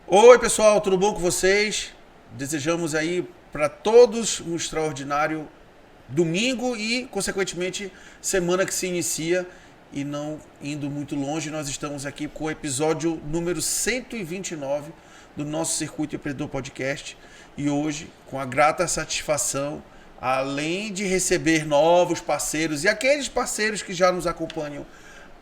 Oi pessoal, tudo bom com vocês? Desejamos aí para todos um extraordinário domingo e, consequentemente, semana que se inicia. E não indo muito longe, nós estamos aqui com o episódio número 129 do nosso Circuito Empreendedor Podcast. E hoje, com a grata satisfação, além de receber novos parceiros e aqueles parceiros que já nos acompanham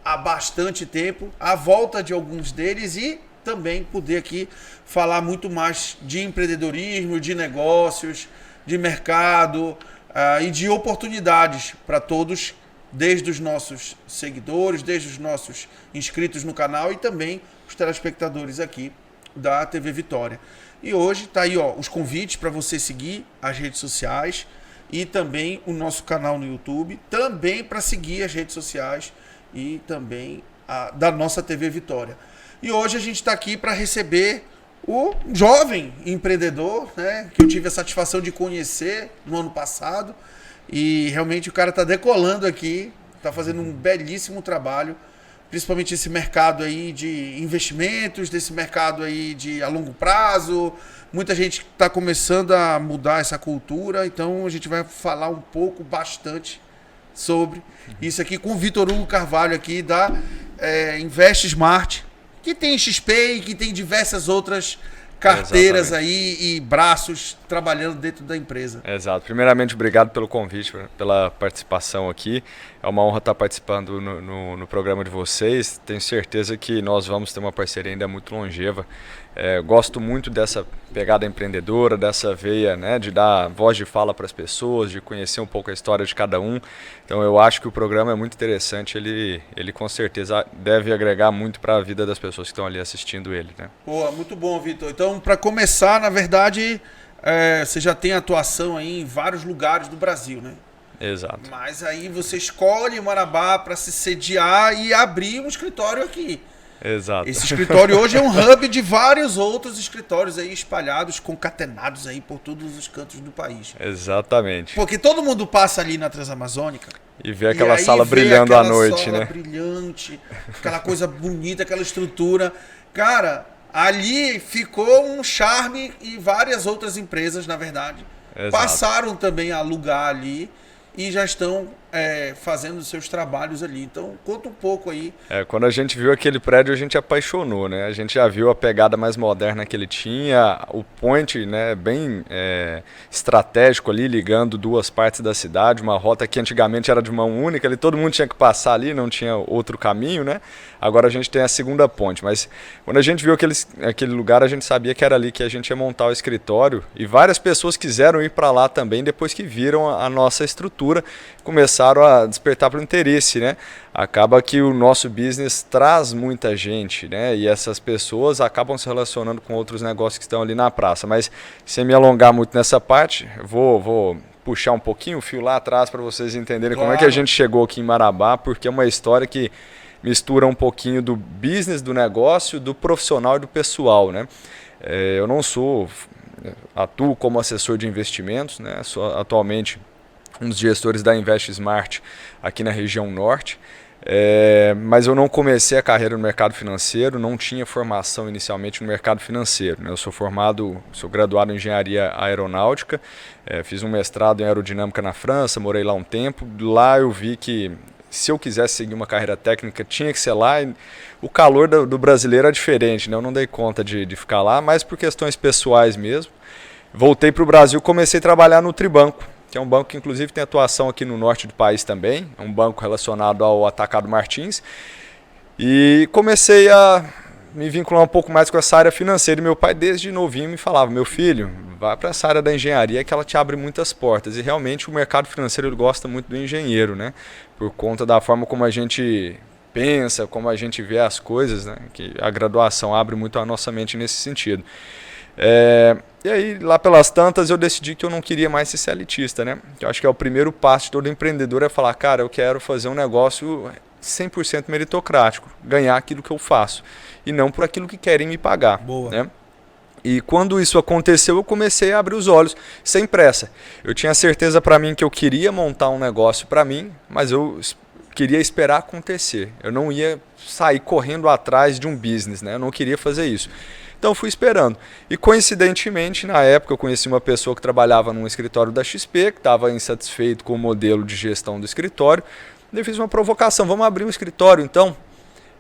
há bastante tempo, a volta de alguns deles e também poder aqui falar muito mais de empreendedorismo, de negócios, de mercado e de oportunidades para todos, desde os nossos seguidores, desde os nossos inscritos no canal e também os telespectadores aqui da TV Vitória. E hoje tá aí os convites para você seguir as redes sociais e também o nosso canal no YouTube, também para seguir as redes sociais e também da nossa TV Vitória. E hoje a gente está aqui para receber o jovem empreendedor, né, que eu tive a satisfação de conhecer no ano passado. E realmente o cara está decolando aqui, está fazendo um belíssimo trabalho, principalmente esse mercado aí de investimentos, desse mercado aí de a longo prazo. Muita gente está começando a mudar essa cultura, então a gente vai falar bastante sobre isso aqui com o Vitor Hugo Carvalho aqui da Invest Smart, que tem XP e que tem diversas outras carteiras aí e braços trabalhando dentro da empresa. Exato. Primeiramente, obrigado pelo convite, pela participação aqui. É uma honra estar participando no programa de vocês. Tenho certeza que nós vamos ter uma parceria ainda muito longeva. Gosto muito dessa pegada empreendedora, dessa veia, né, de dar voz de fala para as pessoas, de conhecer um pouco a história de cada um. Então eu acho que o programa é muito interessante, ele com certeza deve agregar muito para a vida das pessoas que estão ali assistindo ele, né? Pô, muito bom, Vitor. Então, para começar, na verdade, você já tem atuação aí em vários lugares do Brasil, né? Exato. Mas aí você escolhe Marabá para se sediar e abrir um escritório aqui. Exato. Esse escritório hoje é um hub de vários outros escritórios aí espalhados, concatenados aí por todos os cantos do país. Exatamente. Porque todo mundo passa ali na Transamazônica e vê aquela sala brilhando à noite, né? Brilhante, aquela coisa bonita, aquela estrutura. Cara, ali ficou um charme e várias outras empresas, na verdade, passaram também a alugar ali e já estão fazendo seus trabalhos ali. Então, conta um pouco aí. Quando a gente viu aquele prédio, a gente apaixonou, né? A gente já viu a pegada mais moderna que ele tinha, o point, né, bem estratégico ali, ligando duas partes da cidade, uma rota que antigamente era de mão única, ali todo mundo tinha que passar ali, não tinha outro caminho, né? Agora a gente tem a segunda ponte, mas quando a gente viu aquele lugar, a gente sabia que era ali que a gente ia montar o escritório e várias pessoas quiseram ir para lá também depois que viram a nossa estrutura, começaram a despertar para o interesse, né? Acaba que o nosso business traz muita gente, né? E essas pessoas acabam se relacionando com outros negócios que estão ali na praça. Mas sem me alongar muito nessa parte, vou puxar um pouquinho o fio lá atrás para vocês entenderem como é que a gente chegou aqui em Marabá, porque é uma história que mistura um pouquinho do business, do negócio, do profissional e do pessoal, né? Eu não atuo como assessor de investimentos, né? Sou atualmente um dos gestores da Invest Smart aqui na região norte, mas eu não comecei a carreira no mercado financeiro, não tinha formação inicialmente no mercado financeiro, né? Eu sou graduado em engenharia aeronáutica, fiz um mestrado em aerodinâmica na França, morei lá um tempo, lá eu vi que se eu quisesse seguir uma carreira técnica tinha que ser lá, e o calor do brasileiro é diferente, né? Eu não dei conta de ficar lá, mas por questões pessoais mesmo. Voltei para o Brasil, comecei a trabalhar no Tribanco, que é um banco que inclusive tem atuação aqui no norte do país também, é um banco relacionado ao Atacado Martins, e comecei a me vincular um pouco mais com essa área financeira, e meu pai desde novinho me falava, meu filho, vai para essa área da engenharia que ela te abre muitas portas, e realmente o mercado financeiro ele gosta muito do engenheiro, né? Por conta da forma como a gente pensa, como a gente vê as coisas, né? Que a graduação abre muito a nossa mente nesse sentido. E aí, lá pelas tantas, eu decidi que eu não queria mais ser elitista, né? Eu acho que é o primeiro passo de todo empreendedor é falar, cara, eu quero fazer um negócio 100% meritocrático, ganhar aquilo que eu faço e não por aquilo que querem me pagar. Boa. Né? E quando isso aconteceu, eu comecei a abrir os olhos, sem pressa. Eu tinha certeza para mim que eu queria montar um negócio para mim, mas eu queria esperar acontecer. Eu não ia sair correndo atrás de um business, né? Eu não queria fazer isso. Então eu fui esperando. E coincidentemente, na época, eu conheci uma pessoa que trabalhava num escritório da XP, que estava insatisfeito com o modelo de gestão do escritório. E eu fiz uma provocação, vamos abrir um escritório então?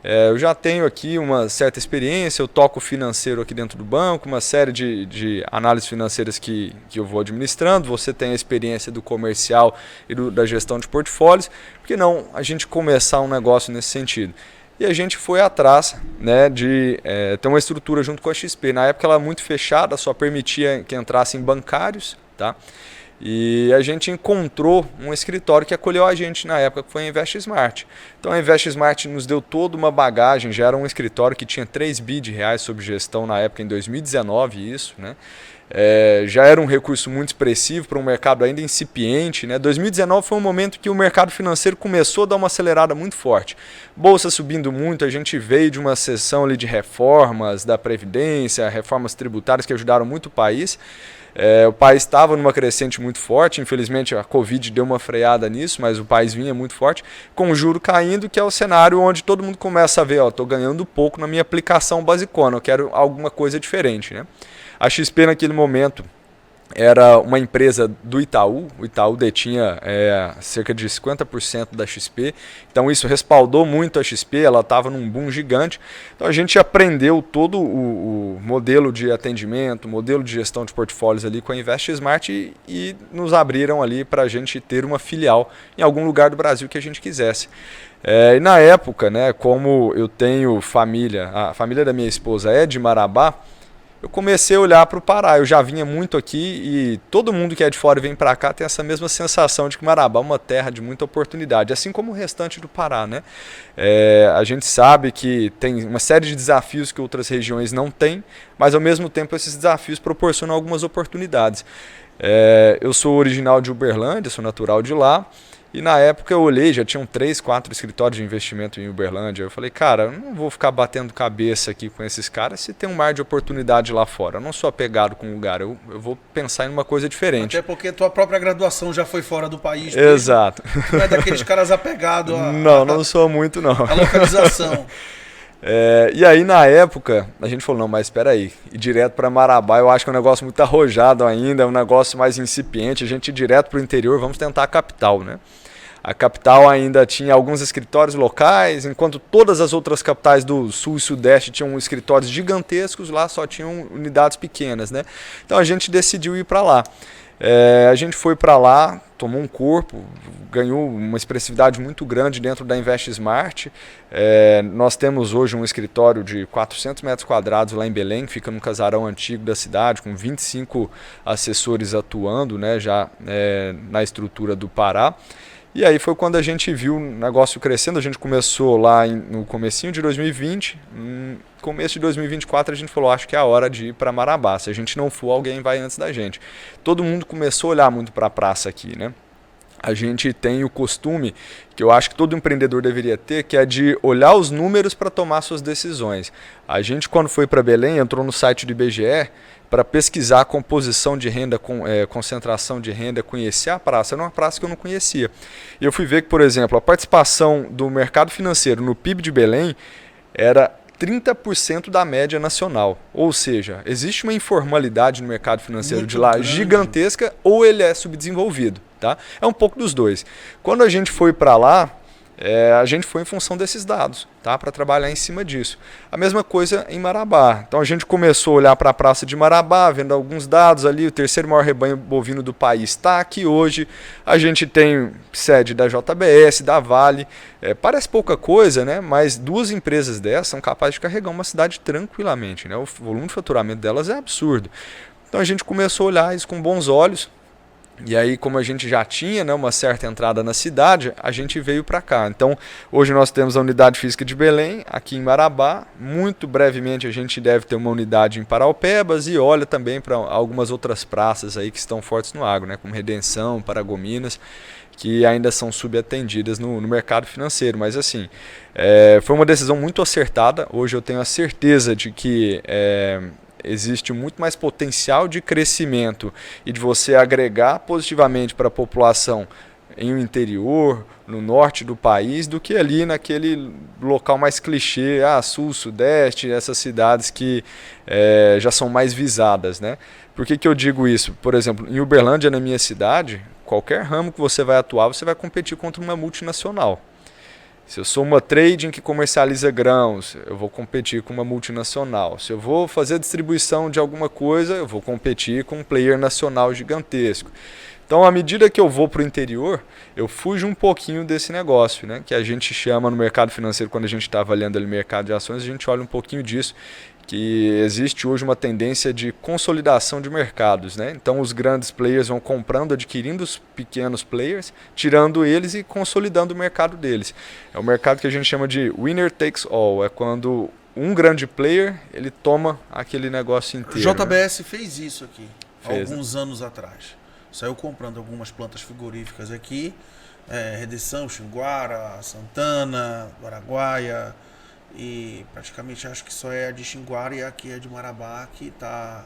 Eu já tenho aqui uma certa experiência, eu toco financeiro aqui dentro do banco, uma série de análises financeiras que eu vou administrando, você tem a experiência do comercial e da gestão de portfólios, por que não a gente começar um negócio nesse sentido? E a gente foi atrás, né, de ter uma estrutura junto com a XP. Na época ela era muito fechada, só permitia que entrassem bancários, tá? E a gente encontrou um escritório que acolheu a gente na época, que foi a Invest Smart. Então a Invest Smart nos deu toda uma bagagem, já era um escritório que tinha 3 bi de reais sob gestão na época, em 2019 isso, né? Já era um recurso muito expressivo para um mercado ainda incipiente, né? 2019 foi um momento que o mercado financeiro começou a dar uma acelerada muito forte. Bolsa subindo muito, a gente veio de uma sessão ali de reformas da Previdência, reformas tributárias que ajudaram muito o país. O país estava numa crescente muito forte, infelizmente a Covid deu uma freada nisso, mas o país vinha muito forte, com o juro caindo, que é o cenário onde todo mundo começa a ver, estou ganhando pouco na minha aplicação basicona, eu quero alguma coisa diferente, né? A XP naquele momento era uma empresa do Itaú, o Itaú detinha cerca de 50% da XP, então isso respaldou muito a XP, ela estava num boom gigante, então a gente aprendeu todo o modelo de atendimento, modelo de gestão de portfólios ali com a Invest Smart e nos abriram ali para a gente ter uma filial em algum lugar do Brasil que a gente quisesse. E na época, né, como eu tenho família, a família da minha esposa é de Marabá, eu comecei a olhar para o Pará. Eu já vinha muito aqui e todo mundo que é de fora e vem para cá tem essa mesma sensação de que Marabá é uma terra de muita oportunidade, assim como o restante do Pará, né? A gente sabe que tem uma série de desafios que outras regiões não têm, mas ao mesmo tempo esses desafios proporcionam algumas oportunidades. Eu sou original de Uberlândia, sou natural de lá. E na época eu olhei, já tinham 3, 4 escritórios de investimento em Uberlândia. Eu falei, cara, eu não vou ficar batendo cabeça aqui com esses caras se tem um mar de oportunidade lá fora. Eu não sou apegado com o lugar, eu vou pensar em uma coisa diferente. Até porque tua própria graduação já foi fora do país. Exato. Não é daqueles caras apegados não sou muito não. A localização. E aí na época a gente falou, não, mas espera aí, ir direto para Marabá eu acho que é um negócio muito arrojado ainda, é um negócio mais incipiente, a gente ir direto para o interior, vamos tentar a capital, né? A capital ainda tinha alguns escritórios locais, enquanto todas as outras capitais do sul e sudeste tinham escritórios gigantescos, lá só tinham unidades pequenas, né? Então a gente decidiu ir para lá. A gente foi para lá, tomou um corpo, ganhou uma expressividade muito grande dentro da Invest Smart. Nós temos hoje um escritório de 400 metros quadrados lá em Belém, que fica num casarão antigo da cidade, com 25 assessores atuando, né, já na estrutura do Pará. E aí foi quando a gente viu o negócio crescendo, a gente começou lá no comecinho de 2020, no começo de 2024 a gente falou, acho que é a hora de ir para Marabá, se a gente não for, alguém vai antes da gente. Todo mundo começou a olhar muito para a praça aqui, né? A gente tem o costume, que eu acho que todo empreendedor deveria ter, que é de olhar os números para tomar suas decisões. A gente, quando foi para Belém, entrou no site do IBGE para pesquisar a composição de renda, concentração de renda, conhecer a praça. Era uma praça que eu não conhecia. E eu fui ver que, por exemplo, a participação do mercado financeiro no PIB de Belém era 30% da média nacional. Ou seja, existe uma informalidade no mercado financeiro muito de lá grande, gigantesca, ou ele é subdesenvolvido. Tá? É um pouco dos dois. Quando a gente foi para lá, a gente foi em função desses dados, tá? Para trabalhar em cima disso. A mesma coisa em Marabá. Então a gente começou a olhar para a praça de Marabá, vendo alguns dados ali, o terceiro maior rebanho bovino do país está aqui hoje. A gente tem sede da JBS, da Vale. Parece pouca coisa, né? Mas 2 empresas dessas são capazes de carregar uma cidade tranquilamente, né? O volume de faturamento delas é absurdo. Então a gente começou a olhar isso com bons olhos. E aí, como a gente já tinha, né, uma certa entrada na cidade, a gente veio para cá. Então, hoje nós temos a unidade física de Belém, aqui em Marabá. Muito brevemente a gente deve ter uma unidade em Paraupebas e olha também para algumas outras praças aí que estão fortes no agro, né, como Redenção, Paragominas, que ainda são subatendidas no mercado financeiro. Mas assim, foi uma decisão muito acertada. Hoje eu tenho a certeza de que existe muito mais potencial de crescimento e de você agregar positivamente para a população em um interior, no norte do país, do que ali naquele local mais clichê, sul, sudeste, essas cidades que já são mais visadas, né? Por que eu digo isso? Por exemplo, em Uberlândia, na minha cidade, qualquer ramo que você vai atuar, você vai competir contra uma multinacional. Se eu sou uma trading que comercializa grãos, eu vou competir com uma multinacional. Se eu vou fazer a distribuição de alguma coisa, eu vou competir com um player nacional gigantesco. Então, à medida que eu vou para o interior, eu fujo um pouquinho desse negócio, né? Que a gente chama no mercado financeiro, quando a gente está avaliando o mercado de ações, a gente olha um pouquinho disso, que existe hoje uma tendência de consolidação de mercados, né? Então os grandes players vão comprando, adquirindo os pequenos players, tirando eles e consolidando o mercado deles. É o mercado que a gente chama de winner takes all, é quando um grande player ele toma aquele negócio inteiro. O JBS, né, fez isso aqui alguns né? anos atrás. Saiu comprando algumas plantas frigoríficas aqui, Redenção, Xinguara, Santana, Araguaia. E praticamente acho que só é a de Xinguara e aqui é de Marabá que está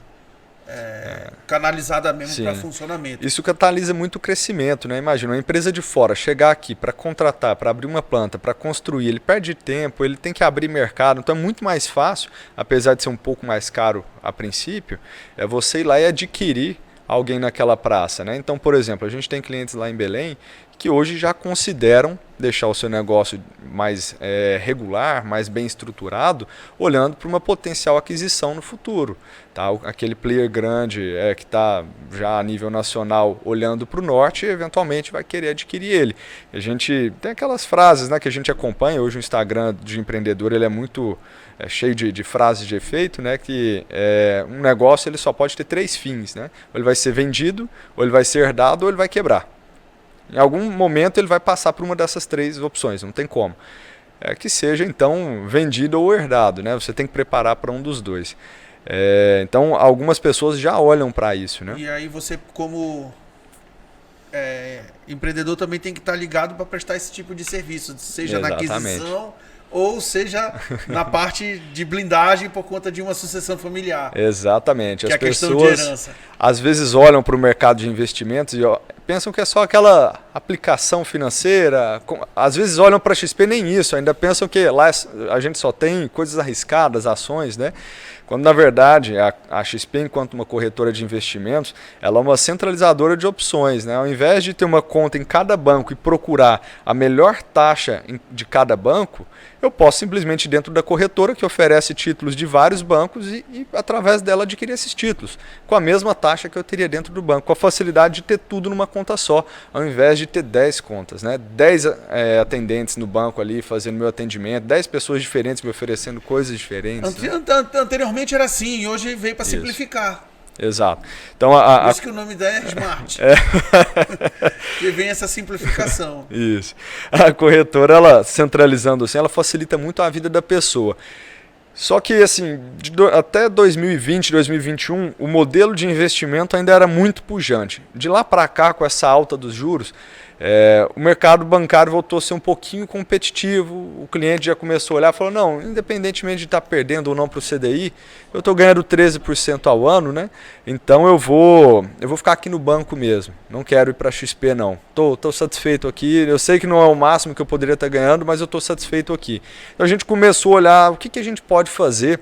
canalizada mesmo para funcionamento. Isso catalisa muito o crescimento, né? Imagina, uma empresa de fora chegar aqui para contratar, para abrir uma planta, para construir, ele perde tempo, ele tem que abrir mercado, então é muito mais fácil, apesar de ser um pouco mais caro a princípio, é você ir lá e adquirir alguém naquela praça, né? Então, por exemplo, a gente tem clientes lá em Belém que hoje já consideram deixar o seu negócio mais regular, mais bem estruturado, olhando para uma potencial aquisição no futuro. Tá? Aquele player grande que está já a nível nacional olhando para o norte, eventualmente vai querer adquirir ele. A gente tem aquelas frases, né, que a gente acompanha, hoje o Instagram de empreendedor ele é muito cheio de frases de efeito, né, que um negócio ele só pode ter 3 fins. Né? Ou ele vai ser vendido, ou ele vai ser herdado, ou ele vai quebrar. Em algum momento ele vai passar por uma dessas 3 opções, não tem como. Que seja então vendido ou herdado, né? Você tem que preparar para um dos dois. Então algumas pessoas já olham para isso, né? E aí você como empreendedor também tem que estar ligado para prestar esse tipo de serviço, seja Exatamente. na aquisição ou seja na parte de blindagem por conta de uma sucessão familiar. Exatamente. Que as é a questão pessoas de herança. Às vezes olham para o mercado de investimentos e pensam que é só aquela aplicação financeira. Às vezes olham para a XP nem isso, ainda pensam que lá a gente só tem coisas arriscadas, ações, né? Quando na verdade a XP, enquanto uma corretora de investimentos, ela é uma centralizadora de opções, né? Ao invés de ter uma conta em cada banco e procurar a melhor taxa de cada banco, eu posso simplesmente ir dentro da corretora que oferece títulos de vários bancos e através dela adquirir esses títulos, com a mesma taxa que eu teria dentro do banco, com a facilidade de ter tudo numa conta só, ao invés de ter 10 contas, né? 10 atendentes no banco ali fazendo meu atendimento, 10 pessoas diferentes me oferecendo coisas diferentes. Anteriormente era assim, e hoje veio para simplificar. Exato. Então, por isso que o nome da é Smart. Que vem essa simplificação. Isso. A corretora, ela centralizando assim, ela facilita muito a vida da pessoa. Só que assim, até 2020, 2021, o modelo de investimento ainda era muito pujante. De lá para cá, com essa alta dos juros, o mercado bancário voltou a ser um pouquinho competitivo, o cliente já começou a olhar e falou, não, independentemente de estar perdendo ou não para o CDI, eu estou ganhando 13% ao ano, né? Então eu vou ficar aqui no banco mesmo, não quero ir para a XP não, estou satisfeito aqui, eu sei que não é o máximo que eu poderia estar ganhando, mas eu estou satisfeito aqui. Então a gente começou a olhar o que a gente pode fazer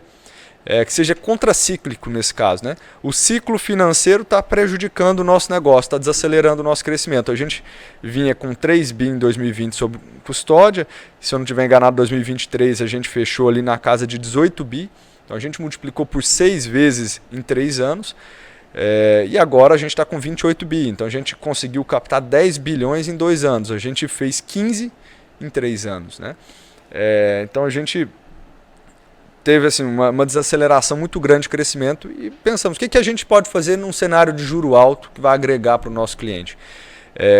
que seja contracíclico nesse caso, né? O ciclo financeiro está prejudicando o nosso negócio, está desacelerando o nosso crescimento. A gente vinha com 3 bi em 2020 sob custódia, se eu não estiver enganado, em 2023 a gente fechou ali na casa de 18 bi, então a gente multiplicou por 6 vezes em 3 anos, e agora a gente está com 28 bi, então a gente conseguiu captar 10 bilhões em 2 anos, a gente fez 15 em 3 anos, né? Então a gente teve assim, uma desaceleração muito grande de crescimento e pensamos, o que a gente pode fazer num cenário de juro alto que vai agregar para o nosso cliente?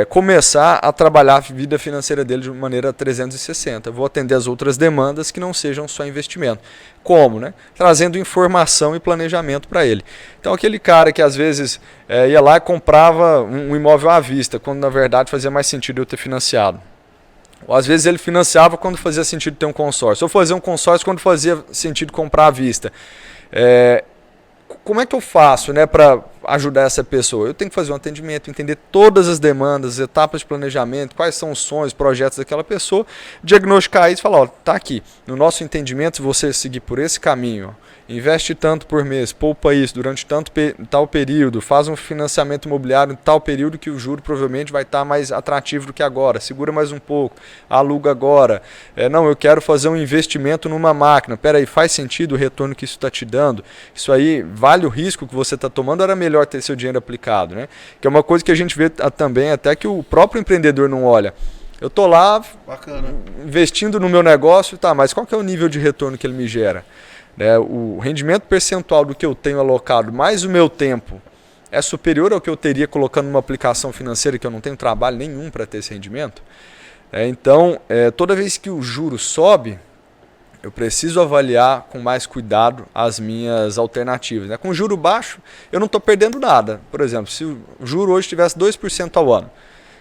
Começar a trabalhar a vida financeira dele de maneira 360. Vou atender as outras demandas que não sejam só investimento. Como? Né? Trazendo informação e planejamento para ele. Então aquele cara que às vezes ia lá e comprava um imóvel à vista, quando na verdade fazia mais sentido eu ter financiado. Ou às vezes ele financiava quando fazia sentido ter um consórcio. Ou fazia um consórcio quando fazia sentido comprar à vista. Como é que eu faço, né, para ajudar essa pessoa? Eu tenho que fazer um atendimento, entender todas as demandas, etapas de planejamento, quais são os sonhos, projetos daquela pessoa, diagnosticar isso e falar, tá aqui, no nosso entendimento, se você seguir por esse caminho, investe tanto por mês, poupa isso durante tal período, faz um financiamento imobiliário em tal período que o juro provavelmente vai estar mais atrativo do que agora, segura mais um pouco, aluga agora, não, eu quero fazer um investimento numa máquina, peraí, faz sentido o retorno que isso está te dando? Isso aí vale o risco que você está tomando, era melhor ter seu dinheiro aplicado, né? Que é uma coisa que a gente vê também até que o próprio empreendedor não olha. Eu estou lá investindo no meu negócio, tá, mas qual que é o nível de retorno que ele me gera? O rendimento percentual do que eu tenho alocado mais o meu tempo é superior ao que eu teria colocando numa aplicação financeira que eu não tenho trabalho nenhum para ter esse rendimento. Então, toda vez que o juro sobe, eu preciso avaliar com mais cuidado as minhas alternativas. Com juro baixo, eu não estou perdendo nada. Por exemplo, se o juro hoje tivesse 2% ao ano,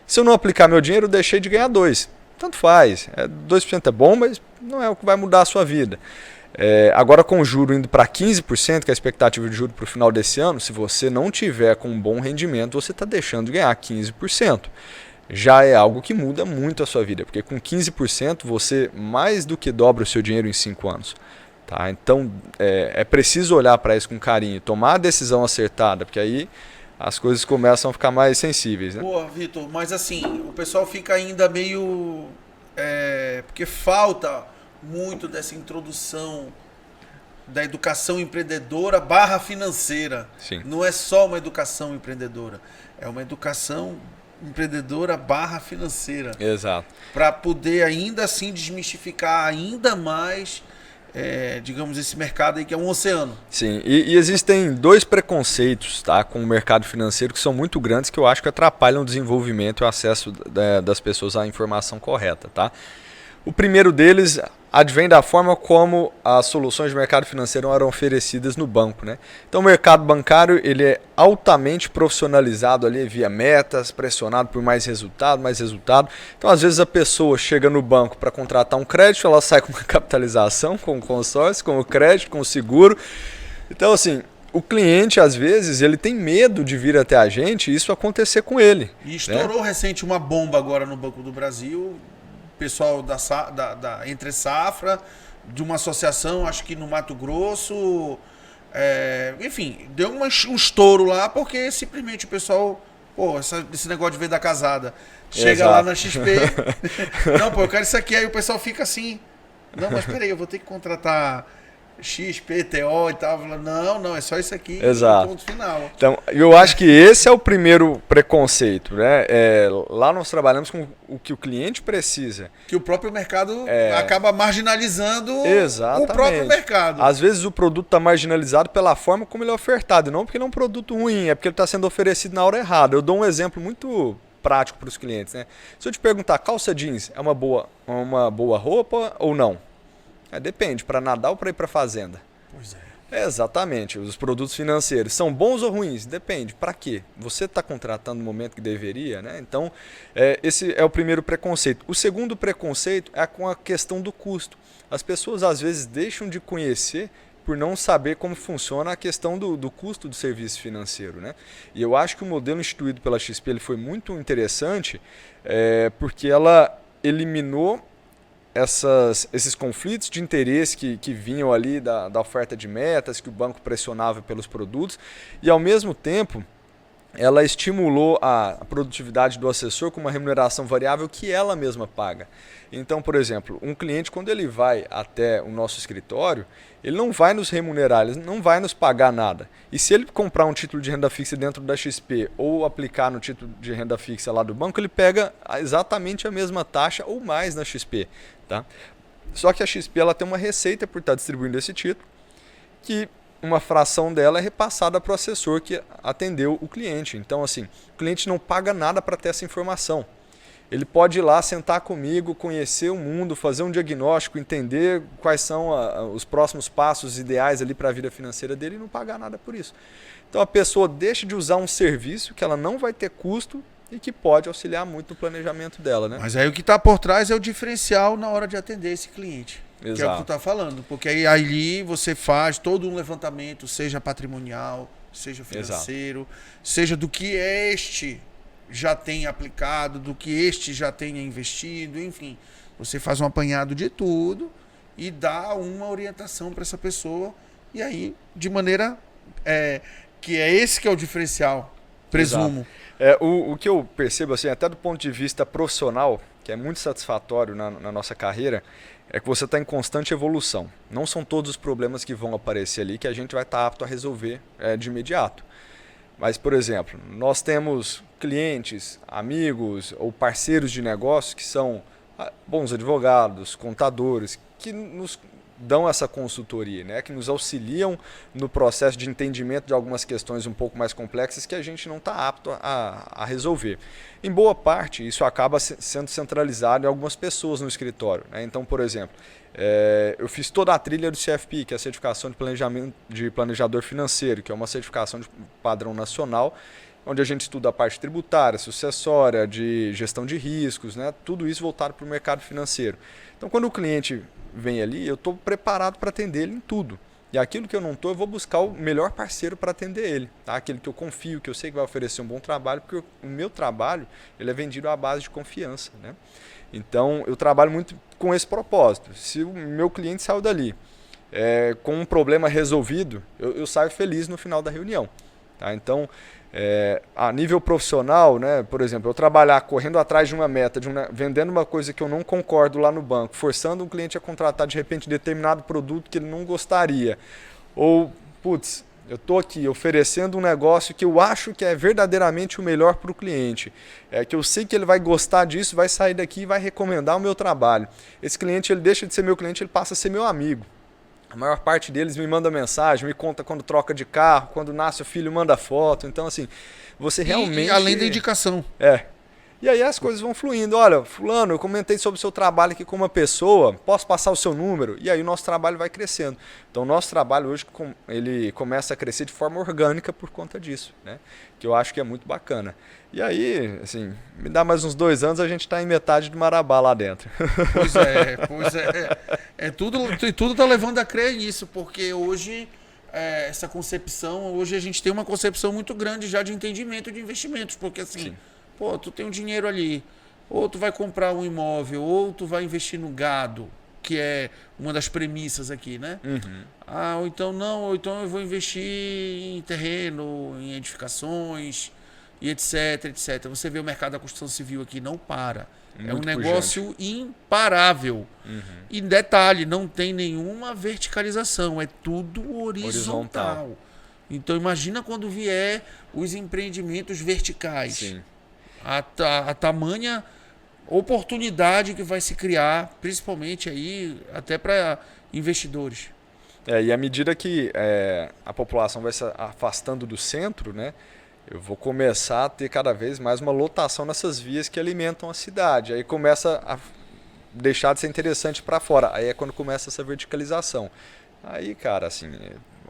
se eu não aplicar meu dinheiro, eu deixei de ganhar 2%. Tanto faz. 2% é bom, mas não é o que vai mudar a sua vida. Agora com o juro indo para 15%, que é a expectativa de juro para o final desse ano, se você não tiver com um bom rendimento, você está deixando de ganhar 15%. Já é algo que muda muito a sua vida, porque com 15% você mais do que dobra o seu dinheiro em 5 anos. Tá? Então é preciso olhar para isso com carinho, tomar a decisão acertada, porque aí as coisas começam a ficar mais sensíveis. Né? Boa, Vitor, mas assim, o pessoal fica ainda meio... porque falta muito dessa introdução da educação empreendedora / financeira. Sim. Não é só uma educação empreendedora, é uma educação empreendedora / financeira. Exato. Para poder ainda assim desmistificar ainda mais, digamos, esse mercado aí que é um oceano. Sim, e existem 2 preconceitos, tá, com o mercado financeiro que são muito grandes, que eu acho que atrapalham o desenvolvimento e o acesso das pessoas à informação correta. Tá? O primeiro deles advém da forma como as soluções de mercado financeiro eram oferecidas no banco. Né? Então o mercado bancário ele é altamente profissionalizado ali via metas, pressionado por mais resultado. Então às vezes a pessoa chega no banco para contratar um crédito, ela sai com uma capitalização, com o consórcio, com o crédito, com o seguro. Então assim, o cliente às vezes ele tem medo de vir até a gente e isso acontecer com ele. E estourou recente uma bomba agora no Banco do Brasil. Pessoal da Entre Safra, de uma associação, acho que no Mato Grosso, enfim, deu um estouro lá, porque simplesmente o pessoal, esse negócio de venda casada, chega Exato. lá na XP, não, eu quero isso aqui, aí o pessoal fica assim, não, mas peraí, eu vou ter que contratar XPTO e tal, não, é só isso aqui. Exato. Ponto final. Então, eu acho que esse é o primeiro preconceito, né? Lá nós trabalhamos com o que o cliente precisa. Que o próprio mercado acaba marginalizando Exatamente. o próprio mercado. Às vezes o produto está marginalizado pela forma como ele é ofertado, não porque ele é um produto ruim, é porque ele está sendo oferecido na hora errada. Eu dou um exemplo muito prático para os clientes, né? Se eu te perguntar, calça jeans é uma boa roupa ou não? Depende, para nadar ou para ir para a fazenda? Pois Exatamente. Os produtos financeiros são bons ou ruins? Depende. Para quê? Você está contratando no momento que deveria, né? Então, esse é o primeiro preconceito. O segundo preconceito é com a questão do custo. As pessoas às vezes deixam de conhecer por não saber como funciona a questão do custo do serviço financeiro, né? E eu acho que o modelo instituído pela XP ele foi muito interessante porque ela eliminou esses conflitos de interesse que vinham ali da oferta de metas, que o banco pressionava pelos produtos, e ao mesmo tempo ela estimulou a produtividade do assessor com uma remuneração variável que ela mesma paga. Então, por exemplo, um cliente, quando ele vai até o nosso escritório, ele não vai nos remunerar, ele não vai nos pagar nada. E se ele comprar um título de renda fixa dentro da XP ou aplicar no título de renda fixa lá do banco, ele pega exatamente a mesma taxa ou mais na XP. Tá? Só que a XP ela tem uma receita por estar distribuindo esse título, que uma fração dela é repassada para o assessor que atendeu o cliente. Então, assim, o cliente não paga nada para ter essa informação. Ele pode ir lá, sentar comigo, conhecer o mundo, fazer um diagnóstico, entender quais são os próximos passos ideais ali para a vida financeira dele e não pagar nada por isso. Então a pessoa deixa de usar um serviço que ela não vai ter custo e que pode auxiliar muito no planejamento dela, né? Mas aí o que está por trás é o diferencial na hora de atender esse cliente. Exato. Que é o que tu está falando. Porque aí ali você faz todo um levantamento, seja patrimonial, seja financeiro, exato, seja do que este já tem aplicado, do que este já tenha investido, enfim. Você faz um apanhado de tudo e dá uma orientação para essa pessoa. E aí, de maneira que é esse que é o diferencial, presumo. O que eu percebo, assim, até do ponto de vista profissional, que é muito satisfatório na nossa carreira, é que você está em constante evolução. Não são todos os problemas que vão aparecer ali que a gente vai estar apto a resolver de imediato. Mas, por exemplo, nós temos clientes, amigos ou parceiros de negócios que são bons advogados, contadores, que nos dão essa consultoria, né? Que nos auxiliam no processo de entendimento de algumas questões um pouco mais complexas que a gente não está apto a resolver. Em boa parte, isso acaba sendo centralizado em algumas pessoas no escritório, né? Então, por exemplo, eu fiz toda a trilha do CFP, que é a certificação de planejador financeiro, que é uma certificação de padrão nacional, onde a gente estuda a parte tributária, sucessória, de gestão de riscos, né? Tudo isso voltado para o mercado financeiro. Então, quando o cliente vem ali, eu estou preparado para atender ele em tudo. E aquilo que eu não estou, eu vou buscar o melhor parceiro para atender ele. Tá? Aquele que eu confio, que eu sei que vai oferecer um bom trabalho, porque o meu trabalho ele é vendido à base de confiança, né? Então, eu trabalho muito com esse propósito. Se o meu cliente saiu dali com um problema resolvido, eu saio feliz no final da reunião. Tá? Então, a nível profissional, né, por exemplo, eu trabalhar correndo atrás de uma meta, vendendo uma coisa que eu não concordo lá no banco, forçando um cliente a contratar de repente determinado produto que ele não gostaria, ou, putz, eu estou aqui oferecendo um negócio que eu acho que é verdadeiramente o melhor para o cliente, que eu sei que ele vai gostar disso, vai sair daqui e vai recomendar o meu trabalho. Esse cliente ele deixa de ser meu cliente, ele passa a ser meu amigo. A maior parte deles me manda mensagem, me conta quando troca de carro, quando nasce o filho, manda foto. Então, assim, você realmente... E além da indicação. E aí as coisas vão fluindo. Olha, fulano, eu comentei sobre o seu trabalho aqui com uma pessoa, posso passar o seu número? E aí o nosso trabalho vai crescendo. Então, o nosso trabalho hoje ele começa a crescer de forma orgânica por conta disso, né? Que eu acho que é muito bacana. E aí, assim, me dá mais uns 2 anos, a gente está em metade do Marabá lá dentro. Pois é. Tudo tá levando a crer nisso, porque hoje, essa concepção, hoje a gente tem uma concepção muito grande já de entendimento de investimentos, porque assim, sim, pô, tu tem um dinheiro ali, ou tu vai comprar um imóvel, ou tu vai investir no gado, que é uma das premissas aqui, né? Uhum. Ou então eu vou investir em terreno, em edificações, e etc. Você vê o mercado da construção civil aqui, não para. Muito é um negócio imparável. Uhum. E detalhe, não tem nenhuma verticalização, é tudo horizontal. Então imagina quando vier os empreendimentos verticais. Sim. A tamanha oportunidade que vai se criar, principalmente aí até para investidores. E à medida que a população vai se afastando do centro, né? Eu vou começar a ter cada vez mais uma lotação nessas vias que alimentam a cidade. Aí começa a deixar de ser interessante para fora. Aí é quando começa essa verticalização. Aí, cara, assim,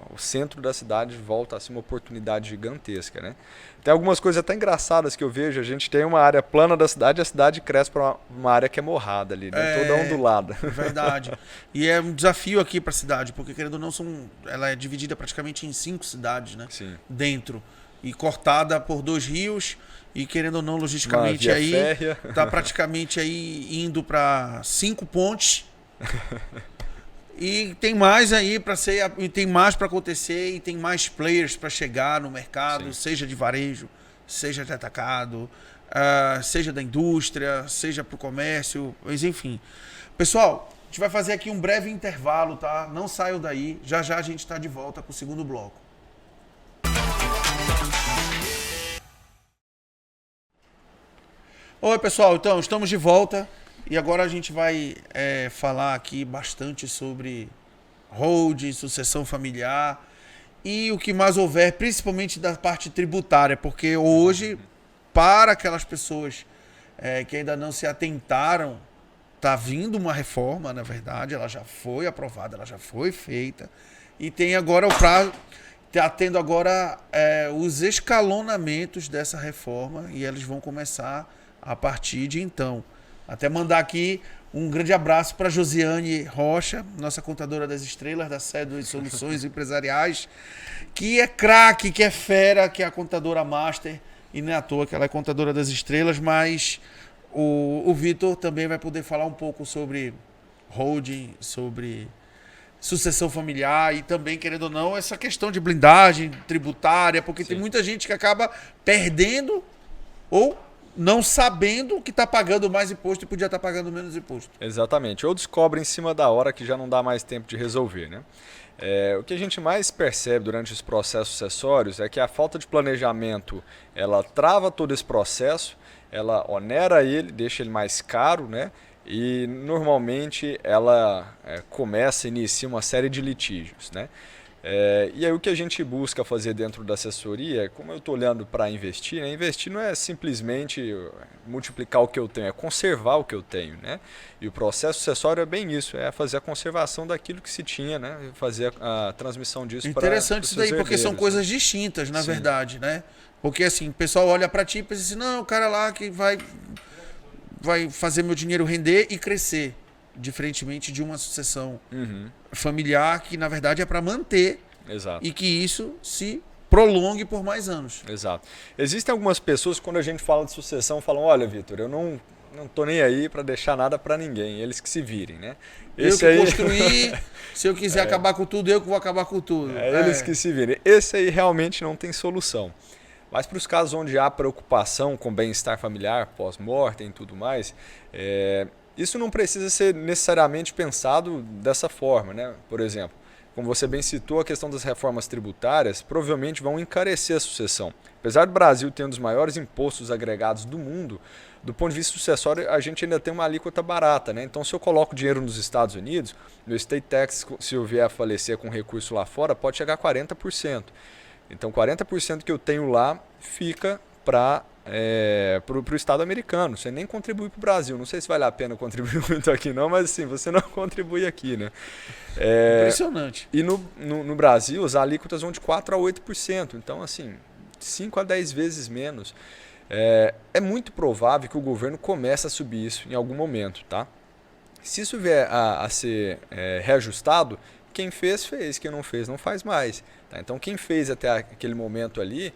o centro da cidade volta a ser uma oportunidade gigantesca, né? Tem algumas coisas até engraçadas que eu vejo. A gente tem uma área plana da cidade e a cidade cresce para uma área que é morrada ali, né? Toda ondulada. Verdade. E é um desafio aqui para a cidade, porque querendo ou não, ela é dividida praticamente em 5 cidades, né? Sim. Dentro. E cortada por 2 rios, e querendo ou não, logisticamente aí está praticamente aí indo para 5 pontes. E tem mais aí para ser, e tem mais para acontecer, e tem mais players para chegar no mercado, sim, seja de varejo, seja de atacado, seja da indústria, seja para o comércio, mas enfim. Pessoal, a gente vai fazer aqui um breve intervalo, tá? Não saiam daí, já já a gente está de volta com o segundo bloco. Oi, pessoal, então estamos de volta E agora a gente vai falar aqui bastante sobre holding, sucessão familiar e o que mais houver, principalmente da parte tributária, porque hoje, para aquelas pessoas que ainda não se atentaram, está vindo uma reforma, na verdade, ela já foi aprovada, ela já foi feita, e tem agora o prazo, está tendo agora os escalonamentos dessa reforma, e eles vão começar a partir de então. Até mandar aqui um grande abraço para Josiane Rocha, nossa contadora das estrelas da Cédula de Soluções Empresariais, que é craque, que é fera, que é a contadora master, e não é à toa que ela é contadora das estrelas, mas o Vitor também vai poder falar um pouco sobre holding, sobre sucessão familiar e também, querendo ou não, essa questão de blindagem tributária, porque tem muita gente que acaba perdendo ou não sabendo que está pagando mais imposto e podia estar pagando menos imposto. Exatamente. Ou descobre em cima da hora que já não dá mais tempo de resolver, né? O que a gente mais percebe durante os processos sucessórios é que a falta de planejamento, ela trava todo esse processo, ela onera ele, deixa ele mais caro, né? E normalmente ela inicia uma série de litígios, né? E aí o que a gente busca fazer dentro da assessoria, como eu estou olhando para investir, né? Investir não é simplesmente multiplicar o que eu tenho, é conservar o que eu tenho, né? E o processo sucessório é bem isso, é fazer a conservação daquilo que se tinha, né? Fazer a transmissão disso para interessante isso daí, porque são coisas distintas, na verdade, né? Porque assim, o pessoal olha para ti e pensa assim, não, o cara lá que vai fazer meu dinheiro render e crescer, diferentemente de uma sucessão familiar que na verdade é para manter. Exato. E que isso se prolongue por mais anos. Exato. Existem algumas pessoas que quando a gente fala de sucessão falam, olha, Vitor, eu não tô nem aí para deixar nada para ninguém, eles que se virem, né? Esse eu que construir, se eu quiser acabar com tudo, eu que vou acabar com tudo. Eles que se virem. Esse aí realmente não tem solução. Mas para os casos onde há preocupação com bem-estar familiar, pós-mortem e tudo mais, isso não precisa ser necessariamente pensado dessa forma, né? Por exemplo, como você bem citou, a questão das reformas tributárias provavelmente vão encarecer a sucessão. Apesar do Brasil ter um dos maiores impostos agregados do mundo, do ponto de vista sucessório, a gente ainda tem uma alíquota barata, né? Então, se eu coloco dinheiro nos Estados Unidos, meu estate tax, se eu vier a falecer com recurso lá fora, pode chegar a 40%. Então, 40% que eu tenho lá fica para o Estado americano. Você nem contribui para o Brasil. Não sei se vale a pena contribuir muito aqui não, mas assim, você não contribui aqui, né? Impressionante. E no Brasil, as alíquotas vão de 4% a 8%. Então, assim, 5 a 10 vezes menos. É muito provável que o governo comece a subir isso em algum momento, tá? Se isso vier a ser reajustado, quem fez, quem não fez, não faz mais. Tá? Então, quem fez até aquele momento ali,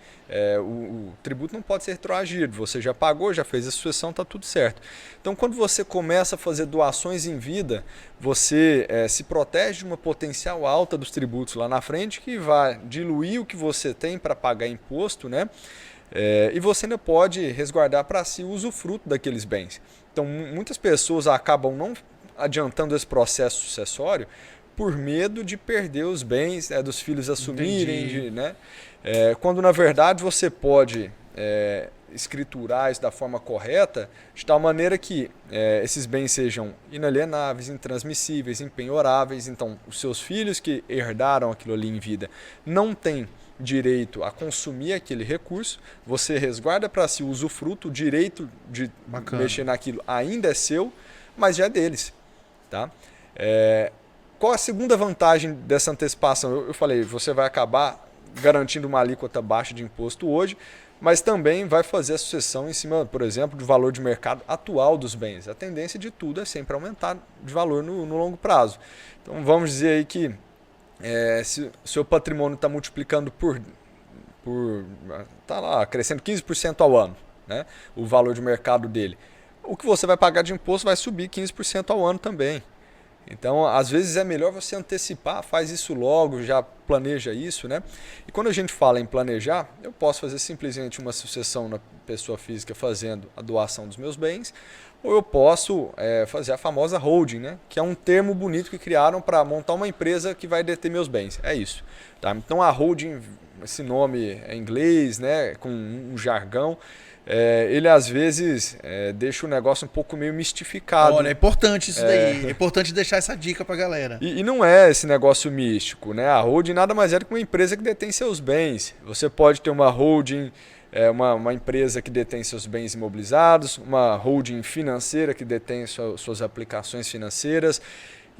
o tributo não pode ser retroagido. Você já pagou, já fez a sucessão, está tudo certo. Então, quando você começa a fazer doações em vida, você se protege de uma potencial alta dos tributos lá na frente, que vai diluir o que você tem para pagar imposto, né? E você ainda pode resguardar para si o usufruto daqueles bens. Então, muitas pessoas acabam não adiantando esse processo sucessório por medo de perder os bens, dos filhos assumirem, né? Quando na verdade você pode escriturar isso da forma correta, de tal maneira que esses bens sejam inalienáveis, intransmissíveis, impenhoráveis. Então, os seus filhos que herdaram aquilo ali em vida não têm direito a consumir aquele recurso, você resguarda para si o usufruto, o direito de mexer naquilo ainda é seu, mas já é deles. Tá? Qual a segunda vantagem dessa antecipação? Eu falei, você vai acabar garantindo uma alíquota baixa de imposto hoje, mas também vai fazer a sucessão em cima, por exemplo, do valor de mercado atual dos bens. A tendência de tudo é sempre aumentar de valor no longo prazo. Então vamos dizer aí que se o seu patrimônio está multiplicando está lá, crescendo 15% ao ano, né, o valor de mercado dele, o que você vai pagar de imposto vai subir 15% ao ano também. Então, às vezes é melhor você antecipar, faz isso logo, já planeja isso, né? E quando a gente fala em planejar, eu posso fazer simplesmente uma sucessão na pessoa física fazendo a doação dos meus bens, ou eu posso fazer a famosa holding, né? Que é um termo bonito que criaram para montar uma empresa que vai deter meus bens. É isso. Tá? Então, a holding esse nome em inglês, né, com um jargão, ele às vezes deixa o negócio um pouco meio mistificado. Olha, é importante isso daí. É importante deixar essa dica pra galera. E não é esse negócio místico, né? A holding nada mais é do que uma empresa que detém seus bens. Você pode ter uma holding, uma empresa que detém seus bens imobilizados, uma holding financeira que detém suas aplicações financeiras.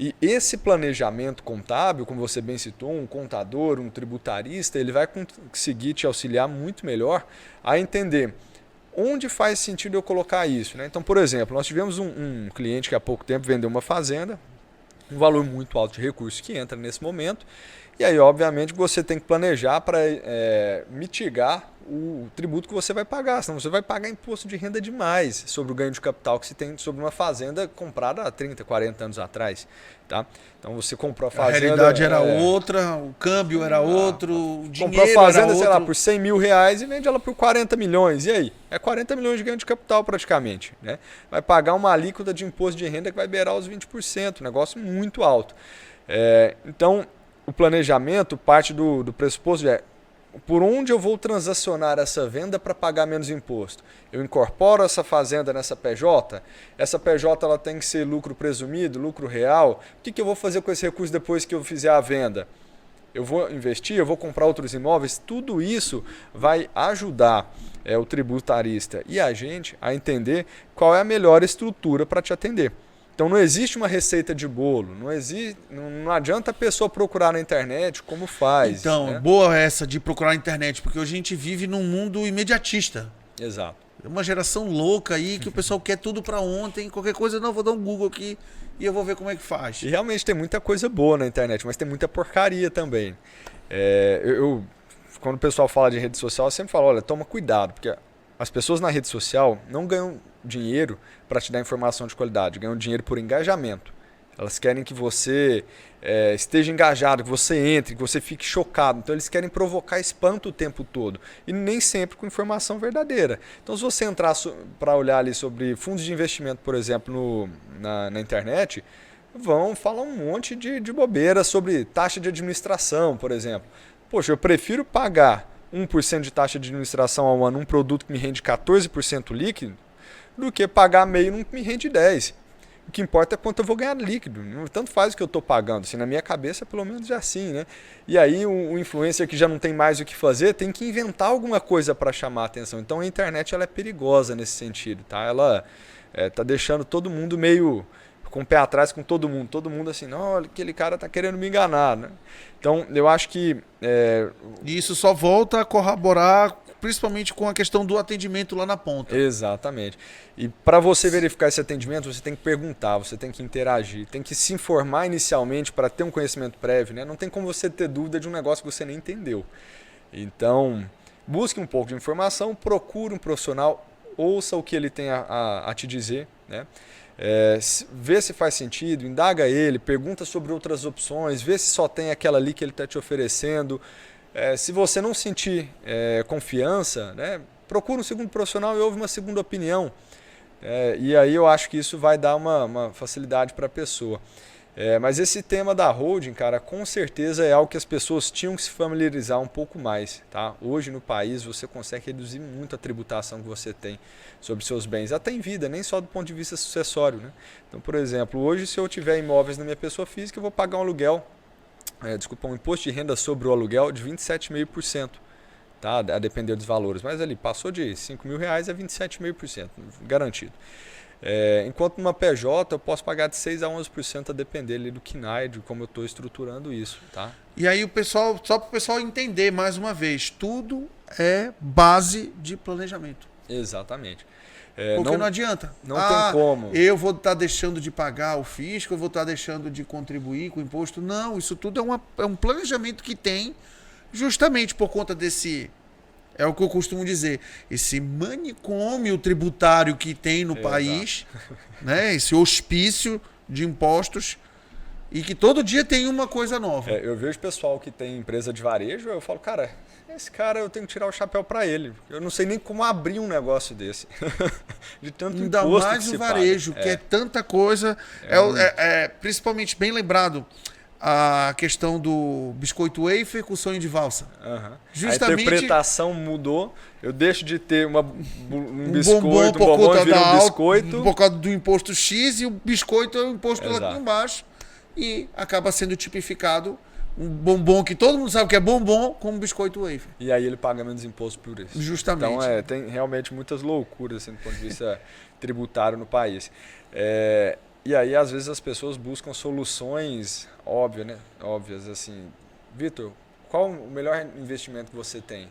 E esse planejamento contábil, como você bem citou, um contador, um tributarista, ele vai conseguir te auxiliar muito melhor a entender onde faz sentido eu colocar isso, né? Então, por exemplo, nós tivemos um cliente que há pouco tempo vendeu uma fazenda, um valor muito alto de recursos que entra nesse momento, e aí, obviamente, você tem que planejar para mitigar o tributo que você vai pagar, senão você vai pagar imposto de renda demais sobre o ganho de capital que você tem sobre uma fazenda comprada há 30, 40 anos atrás. Tá? Então você comprou a fazenda... A realidade era outra, o câmbio era outro, o dinheiro comprou a fazenda, era sei outro. lá, por 100 mil reais e vende ela por 40 milhões. E aí? É 40 milhões de ganho de capital praticamente. Né? Vai pagar uma alíquota de imposto de renda que vai beirar os 20%, negócio muito alto. Então, o planejamento parte do pressuposto de por onde eu vou transacionar essa venda para pagar menos imposto? Eu incorporo essa fazenda nessa PJ? Essa PJ ela tem que ser lucro presumido, lucro real? O que eu vou fazer com esse recurso depois que eu fizer a venda? Eu vou investir? Eu vou comprar outros imóveis? Tudo isso vai ajudar o tributarista e a gente a entender qual é a melhor estrutura para te atender. Então não existe uma receita de bolo, não adianta a pessoa procurar na internet como faz. Então, né? Boa essa de procurar na internet, porque hoje a gente vive num mundo imediatista. Exato. É uma geração louca aí que o pessoal quer tudo para ontem, qualquer coisa, não, vou dar um Google aqui e eu vou ver como é que faz. E realmente tem muita coisa boa na internet, mas tem muita porcaria também. Quando o pessoal fala de rede social, eu sempre falo, olha, toma cuidado, porque as pessoas na rede social não ganham dinheiro para te dar informação de qualidade, ganham dinheiro por engajamento. Elas querem que você esteja engajado, que você entre, que você fique chocado. Então eles querem provocar espanto o tempo todo. E nem sempre com informação verdadeira. Então se você entrar para olhar ali sobre fundos de investimento, por exemplo, na internet, vão falar um monte de bobeira sobre taxa de administração, por exemplo. Poxa, eu prefiro pagar 1% de taxa de administração ao ano num produto que me rende 14% líquido do que pagar meio num que me rende 10%. O que importa é quanto eu vou ganhar líquido. Tanto faz o que eu estou pagando. Assim, na minha cabeça, pelo menos, é assim. Né? E aí o influencer que já não tem mais o que fazer tem que inventar alguma coisa para chamar a atenção. Então a internet ela é perigosa nesse sentido. Tá? Ela está deixando todo mundo meio com o pé atrás com todo mundo. Todo mundo assim, não, aquele cara está querendo me enganar. Né? Então eu acho que... E isso só volta a corroborar, principalmente com a questão do atendimento lá na ponta. Exatamente. E para você verificar esse atendimento, você tem que perguntar, você tem que interagir, tem que se informar inicialmente para ter um conhecimento prévio. Né? Não tem como você ter dúvida de um negócio que você nem entendeu. Então, busque um pouco de informação, procure um profissional, ouça o que ele tem a te dizer, né? Vê se faz sentido, indaga ele, pergunta sobre outras opções, vê se só tem aquela ali que ele está te oferecendo. Se você não sentir confiança, né, procura um segundo profissional e ouve uma segunda opinião. E aí eu acho que isso vai dar uma facilidade para a pessoa. Mas esse tema da holding, cara, com certeza é algo que as pessoas tinham que se familiarizar um pouco mais. Tá? Hoje no país você consegue reduzir muito a tributação que você tem sobre seus bens, até em vida, nem só do ponto de vista sucessório. Né? Então, por exemplo, hoje se eu tiver imóveis na minha pessoa física, eu vou pagar um aluguel, um imposto de renda sobre o aluguel de 27,5%. Tá? A depender dos valores. Mas ali passou de R$5.000 a 27,5%, garantido. Enquanto numa PJ eu posso pagar de 6% a 11% a depender ali do KNAI, de como eu estou estruturando isso. Tá? E aí só para o pessoal entender mais uma vez, tudo é base de planejamento. Exatamente. Porque não adianta. Não tem como. Eu vou estar deixando de pagar o fisco, eu vou estar deixando de contribuir com o imposto. Não, isso tudo é um planejamento que tem justamente por conta desse... É o que eu costumo dizer, esse manicômio tributário que tem no país, né? Esse hospício de impostos, e que todo dia tem uma coisa nova. Eu vejo pessoal que tem empresa de varejo, eu falo, cara, esse cara eu tenho que tirar o chapéu para ele. Eu não sei nem como abrir um negócio desse. De tanto ainda mais o varejo, que é tanta coisa. Principalmente, bem lembrado, a questão do biscoito wafer com sonho de valsa. Uhum. Justamente, a interpretação mudou. Eu deixo de ter um biscoito, bombom por bombom conta vira um biscoito. Por causa do imposto X, e o biscoito é o imposto lá aqui embaixo. E acaba sendo tipificado um bombom que todo mundo sabe que é bombom como biscoito wafer. E aí ele paga menos imposto por isso. Justamente. Então tem realmente muitas loucuras assim, do ponto de vista tributário no país. E aí, às vezes, as pessoas buscam soluções óbvias, assim. Vitor, qual o melhor investimento que você tem?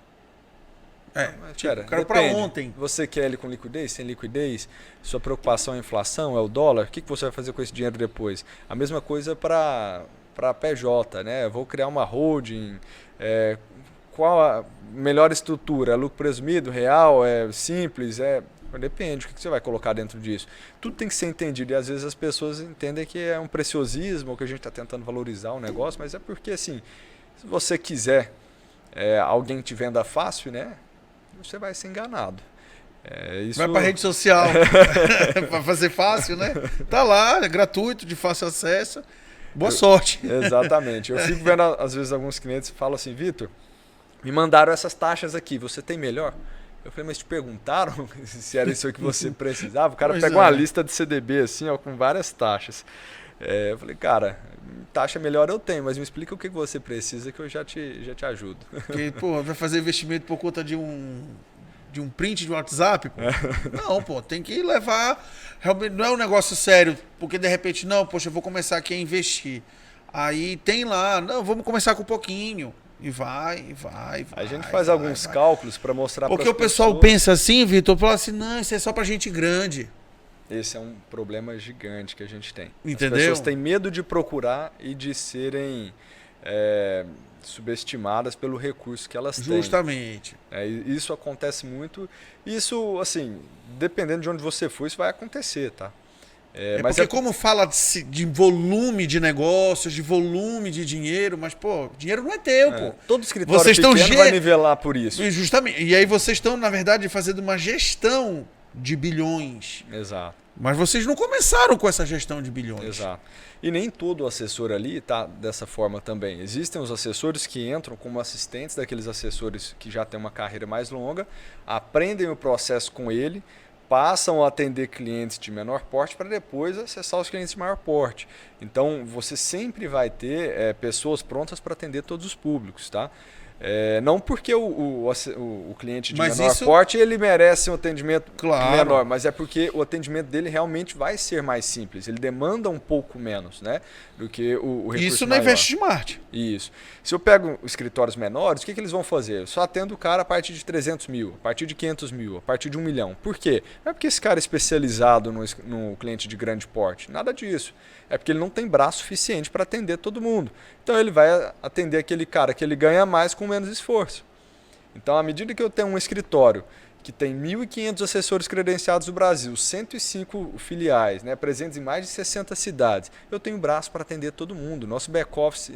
Quero para ontem. Você quer ele com liquidez, sem liquidez? Sua preocupação é a inflação, é o dólar? O que você vai fazer com esse dinheiro depois? A mesma coisa para PJ, né? Eu vou criar uma holding. Qual a melhor estrutura? Lucro presumido, real, simples? Depende, o que você vai colocar dentro disso? Tudo tem que ser entendido, e às vezes as pessoas entendem que é um preciosismo, ou que a gente está tentando valorizar o negócio, mas é porque, assim, se você quiser alguém te venda fácil, né, você vai ser enganado. Isso... Vai para rede social para fazer fácil, né? Tá lá, é gratuito, de fácil acesso. Boa sorte. Exatamente. Eu fico vendo, às vezes, alguns clientes falam assim, Vitor, me mandaram essas taxas aqui, você tem melhor? Eu falei, mas te perguntaram se era isso que você precisava? O cara pega uma lista de CDB assim, ó, com várias taxas. Eu falei, cara, taxa melhor eu tenho, mas me explica o que você precisa que eu já te ajudo. Porque, pô, vai fazer investimento por conta de um print de WhatsApp? Pô. Não, pô, tem que levar... Realmente não é um negócio sério, porque de repente, não, poxa, eu vou começar aqui a investir. Aí tem lá, não, vamos começar com um pouquinho. E vai. A gente faz alguns cálculos para mostrar para as pessoas. Porque o pessoal pensa assim, Vitor, fala assim, não, isso é só para gente grande. Esse é um problema gigante que a gente tem. Entendeu? As pessoas têm medo de procurar e de serem subestimadas pelo recurso que elas têm. Justamente. Isso acontece muito. Isso, assim, dependendo de onde você for, isso vai acontecer, tá? Mas porque como fala de volume de negócios, de volume de dinheiro, mas, pô, dinheiro não é teu, pô. Todo escritório pequeno vai nivelar por isso. Justamente. E aí vocês estão, na verdade, fazendo uma gestão de bilhões. Exato. Mas vocês não começaram com essa gestão de bilhões. Exato. E nem todo assessor ali está dessa forma também. Existem os assessores que entram como assistentes daqueles assessores que já têm uma carreira mais longa, aprendem o processo com ele, passam a atender clientes de menor porte para depois acessar os clientes de maior porte. Então, você sempre vai ter pessoas prontas para atender todos os públicos, tá? Não porque o cliente de menor porte ele merece um atendimento menor, mas é porque o atendimento dele realmente vai ser mais simples. Ele demanda um pouco menos, né, do que o recurso Isso maior. na InvestSmart. Isso. Se eu pego escritórios menores, o que eles vão fazer? Eu só atendo o cara a partir de 300 mil, a partir de 500 mil, a partir de 1 milhão. Por quê? Não é porque esse cara é especializado no cliente de grande porte. Nada disso. É porque ele não tem braço suficiente para atender todo mundo. Então ele vai atender aquele cara que ele ganha mais com menos esforço. Então, à medida que eu tenho um escritório que tem 1.500 assessores credenciados no Brasil, 105 filiais, né, presentes em mais de 60 cidades, eu tenho braço para atender todo mundo. Nosso back-office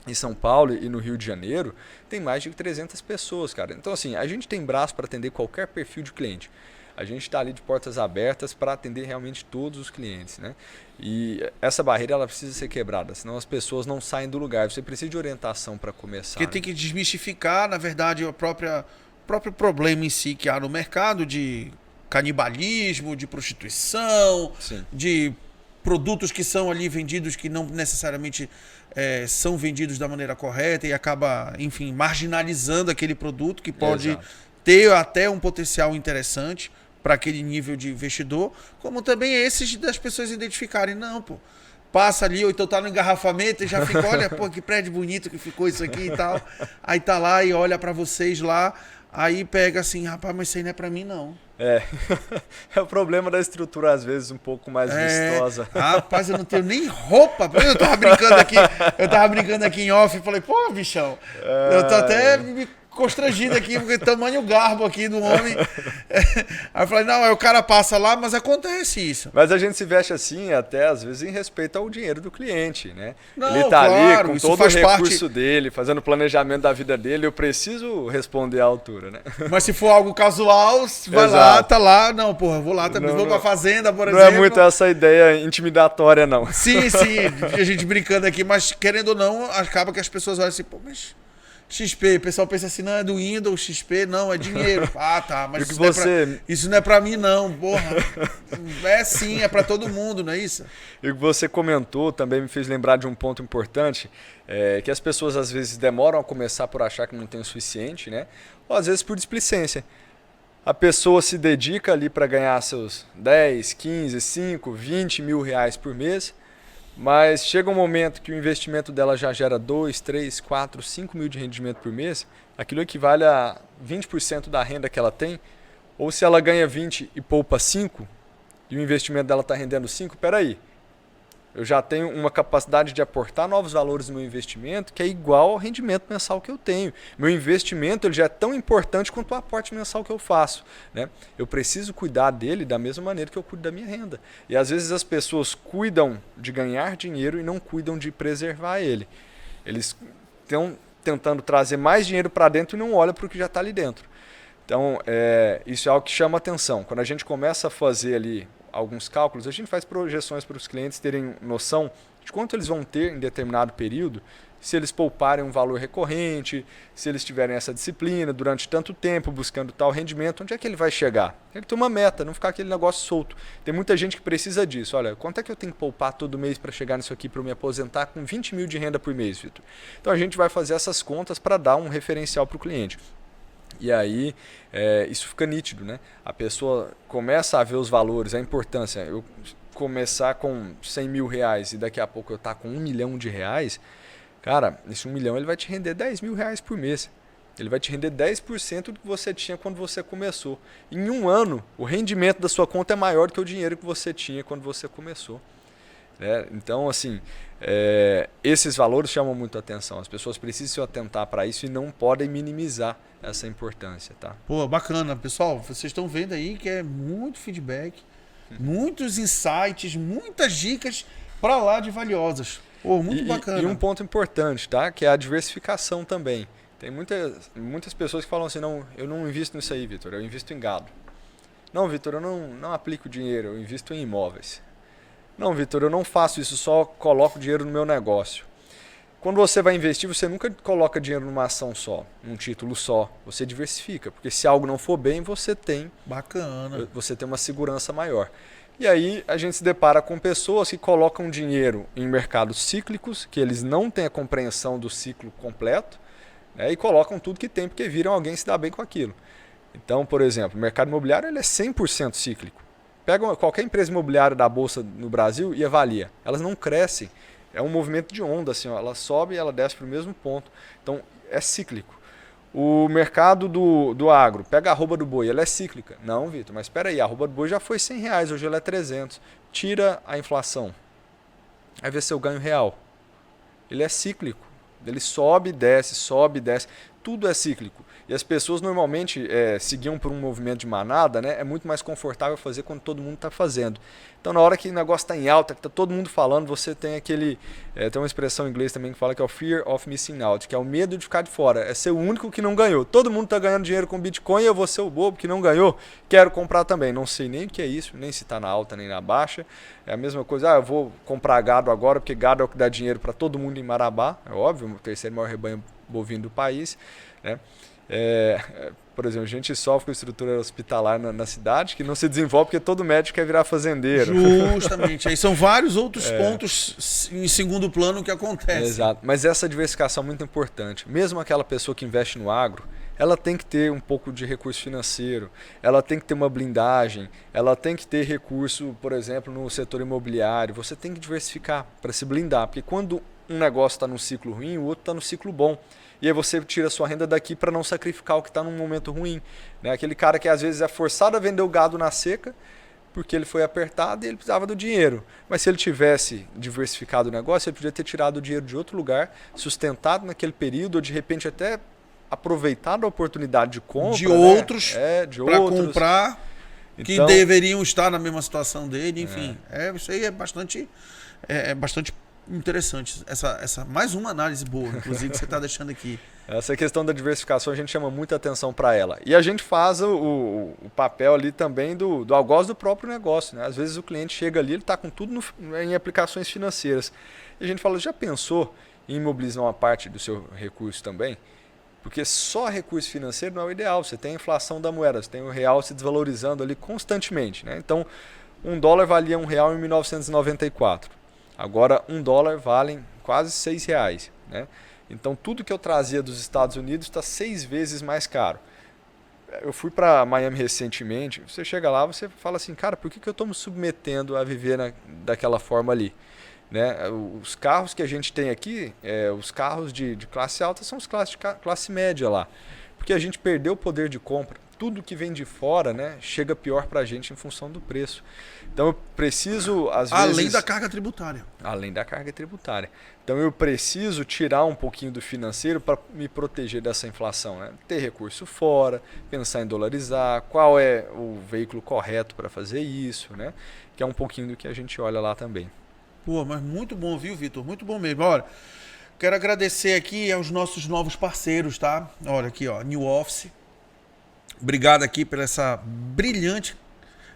em São Paulo e no Rio de Janeiro tem mais de 300 pessoas, cara. Então, assim, a gente tem braço para atender qualquer perfil de cliente. A gente está ali de portas abertas para atender realmente todos os clientes, né? E essa barreira ela precisa ser quebrada, senão as pessoas não saem do lugar. Você precisa de orientação para começar. Porque tem que desmistificar, na verdade, o próprio problema em si que há no mercado de canibalismo, de prostituição, Sim. de produtos que são ali vendidos que não necessariamente são vendidos da maneira correta e acaba, enfim, marginalizando aquele produto que pode ter até um potencial interessante para aquele nível de investidor, como também esses das pessoas identificarem, não, pô, passa ali, ou então tá no engarrafamento e já fica, olha, pô, que prédio bonito que ficou isso aqui e tal. Aí tá lá e olha para vocês lá, aí pega assim, rapaz, mas isso aí não é para mim, não. É o problema da estrutura, às vezes, um pouco mais vistosa. Rapaz, eu não tenho nem roupa. Eu tava brincando aqui em off e falei, pô, bichão, eu tô até constrangido aqui, porque tamanho garbo aqui do homem. Aí eu falei, não, aí o cara passa lá, mas acontece isso. Mas a gente se veste assim, até às vezes em respeito ao dinheiro do cliente, né? Não, ele tá claro, ali com isso todo o faz recurso parte- dele, fazendo o planejamento da vida dele, eu preciso responder à altura, né? Mas se for algo casual, vai lá, Exato. tá lá. Não, porra, vou lá também, Não, vou pra não- fazenda, por Não exemplo. é muito essa ideia intimidatória, não. Sim, sim, a gente brincando aqui, mas querendo ou não, acaba que as pessoas olham assim, pô, mas XP, o pessoal pensa assim, não, é do Windows, XP, não, é dinheiro. Ah, tá, mas E o que isso, não é você- pra, isso não é pra mim, não, porra. É sim, é pra todo mundo, não é isso? E o que você comentou também me fez lembrar de um ponto importante, que as pessoas às vezes demoram a começar por achar que não tem o suficiente, né? Ou às vezes por displicência. A pessoa se dedica ali para ganhar seus 10, 15, 5, 20 mil reais por mês, mas chega um momento que o investimento dela já gera 2, 3, 4, 5 mil de rendimento por mês, aquilo equivale a 20% da renda que ela tem, ou se ela ganha 20 e poupa 5, e o investimento dela está rendendo 5, peraí, eu já tenho uma capacidade de aportar novos valores no meu investimento que é igual ao rendimento mensal que eu tenho. Meu investimento ele já é tão importante quanto o aporte mensal que eu faço, né? Eu preciso cuidar dele da mesma maneira que eu cuido da minha renda. E às vezes as pessoas cuidam de ganhar dinheiro e não cuidam de preservar ele. Eles estão tentando trazer mais dinheiro para dentro e não olham para o que já está ali dentro. Então, isso é algo que chama atenção. Quando a gente começa a fazer ali alguns cálculos, a gente faz projeções para os clientes terem noção de quanto eles vão ter em determinado período, se eles pouparem um valor recorrente, se eles tiverem essa disciplina durante tanto tempo buscando tal rendimento, onde é que ele vai chegar? Tem que ter uma meta, não ficar aquele negócio solto. Tem muita gente que precisa disso. Olha, quanto é que eu tenho que poupar todo mês para chegar nisso aqui, para eu me aposentar com 20 mil de renda por mês, Vitor? Então a gente vai fazer essas contas para dar um referencial para o cliente. E aí isso fica nítido, né? A pessoa começa a ver os valores, a importância. Eu começar com 100 mil reais e daqui a pouco eu estar com 1 milhão de reais, cara, esse 1 milhão ele vai te render 10 mil reais por mês. Ele vai te render 10% do que você tinha quando você começou. Em um ano, o rendimento da sua conta é maior do que o dinheiro que você tinha quando você começou. Então, assim, esses valores chamam muito a atenção. As pessoas precisam se atentar para isso e não podem minimizar essa importância, tá? Pô, bacana. Pessoal, vocês estão vendo aí que é muito feedback, muitos insights, muitas dicas pra lá de valiosas. Pô, muito bacana. E um ponto importante, tá? Que é a diversificação também. Tem muitas pessoas que falam assim, não, eu não invisto nisso aí, Vitor, eu invisto em gado. Não, Vitor, eu não aplico dinheiro, eu invisto em imóveis. Não, Vitor, eu não faço isso, só coloco dinheiro no meu negócio. Quando você vai investir, você nunca coloca dinheiro numa ação só, num título só. Você diversifica, porque se algo não for bem, você tem uma segurança maior. E aí a gente se depara com pessoas que colocam dinheiro em mercados cíclicos, que eles não têm a compreensão do ciclo completo, né, e colocam tudo que tem, porque viram alguém se dar bem com aquilo. Então, por exemplo, o mercado imobiliário ele é 100% cíclico. Pega qualquer empresa imobiliária da Bolsa no Brasil e avalia. Elas não crescem. É um movimento de onda, assim, ó. Ela sobe e ela desce para o mesmo ponto. Então, é cíclico. O mercado do agro, pega a arroba do boi, ela é cíclica. Não, Vitor, mas espera aí, a arroba do boi já foi R$100, hoje ela é 300. Tira a inflação. Aí vê seu ganho real. Ele é cíclico. Ele sobe, desce. Tudo é cíclico. E as pessoas normalmente seguiam por um movimento de manada, né? É muito mais confortável fazer quando todo mundo está fazendo. Então, na hora que o negócio está em alta, que está todo mundo falando, você tem aquele... tem uma expressão em inglês também que fala que é o fear of missing out, que é o medo de ficar de fora. É ser o único que não ganhou. Todo mundo está ganhando dinheiro com Bitcoin e eu vou ser o bobo que não ganhou. Quero comprar também. Não sei nem o que é isso, nem se está na alta nem na baixa. É a mesma coisa. Eu vou comprar gado agora, porque gado é o que dá dinheiro para todo mundo em Marabá. É óbvio, o terceiro maior rebanho bovino do país, né? Por exemplo, a gente sofre com estrutura hospitalar na cidade que não se desenvolve porque todo médico quer virar fazendeiro. Justamente. Aí são vários outros pontos em segundo plano que acontecem. Exato. Mas essa diversificação é muito importante. Mesmo aquela pessoa que investe no agro, ela tem que ter um pouco de recurso financeiro, ela tem que ter uma blindagem, ela tem que ter recurso, por exemplo, no setor imobiliário. Você tem que diversificar para se blindar, porque quando um negócio está num ciclo ruim, o outro está no ciclo bom. E aí você tira a sua renda daqui para não sacrificar o que está num momento ruim. Né? Aquele cara que às vezes é forçado a vender o gado na seca porque ele foi apertado e ele precisava do dinheiro. Mas se ele tivesse diversificado o negócio, ele podia ter tirado o dinheiro de outro lugar, sustentado naquele período, ou de repente até aproveitar a oportunidade de compra de outros para comprar que então, deveriam estar na mesma situação dele, enfim. Isso aí é bastante interessante. Essa mais uma análise boa, inclusive, que você está deixando aqui. Essa questão da diversificação a gente chama muita atenção para ela. E a gente faz o papel ali também do algoz do próprio negócio. Né? Às vezes o cliente chega ali, ele está com tudo em aplicações financeiras. E a gente fala, já pensou em imobilizar uma parte do seu recurso também? Porque só recurso financeiro não é o ideal. Você tem a inflação da moeda, você tem o real se desvalorizando ali constantemente. Né? Então, $1 valia R$1 em 1994. Agora, $1 vale quase R$6. Né? Então, tudo que eu trazia dos Estados Unidos está 6 vezes mais caro. Eu fui para Miami recentemente. Você chega lá, você fala assim, cara, por que eu estou me submetendo a viver daquela forma ali? Né? Os carros que a gente tem aqui, os carros de classe alta são os carros de classe média lá. Porque a gente perdeu o poder de compra. Tudo que vem de fora, né, chega pior para a gente em função do preço. Então eu preciso, às vezes... Além da carga tributária. Além da carga tributária. Então eu preciso tirar um pouquinho do financeiro para me proteger dessa inflação. Né? Ter recurso fora, pensar em dolarizar, qual é o veículo correto para fazer isso, né? Que é um pouquinho do que a gente olha lá também. Pô, mas muito bom, viu, Vitor? Muito bom mesmo. Olha, quero agradecer aqui aos nossos novos parceiros, tá? Olha aqui, ó, New Office. Obrigado aqui por essa brilhante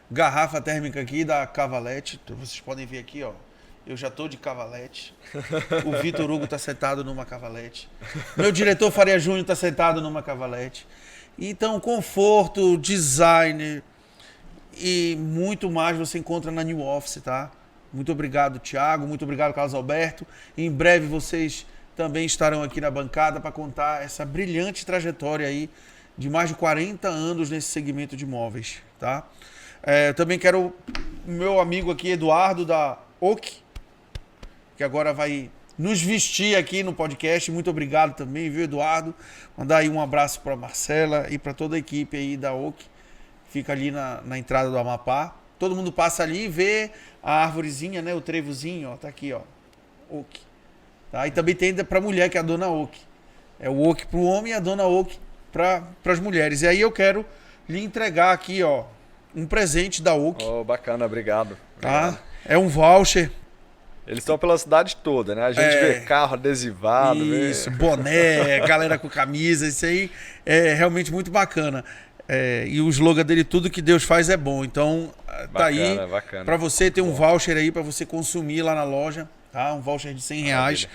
garrafa térmica aqui da Cavalete. Vocês podem ver aqui, ó. Eu já tô de Cavalete. O Vitor Hugo tá sentado numa Cavalete. Meu diretor Faria Júnior tá sentado numa Cavalete. Então, conforto, design e muito mais você encontra na New Office, tá? Muito obrigado, Thiago. Muito obrigado, Carlos Alberto. Em breve vocês também estarão aqui na bancada para contar essa brilhante trajetória aí de mais de 40 anos nesse segmento de imóveis, tá? Também quero o meu amigo aqui, Eduardo, da OC, que agora vai nos vestir aqui no podcast. Muito obrigado também, viu, Eduardo? Mandar aí um abraço para Marcela e para toda a equipe aí da OC, que fica ali na entrada do Amapá. Todo mundo passa ali e vê a árvorezinha, né? O trevozinho, ó, tá aqui, ó. OC. Tá? E também tem para mulher, que é a dona OC. É o OC para o homem e a dona OC para as mulheres. E aí eu quero lhe entregar aqui, ó, um presente da OC. Oh, bacana, obrigado. Tá? É um voucher. Eles estão pela cidade toda, né? A gente vê carro adesivado. Isso, boné, galera com camisa. Isso aí é realmente muito bacana. E o slogan dele, tudo que Deus faz é bom. Então, tá aí para você ter um voucher aí para você consumir lá na loja, tá? Um voucher de R$100. Maravilha.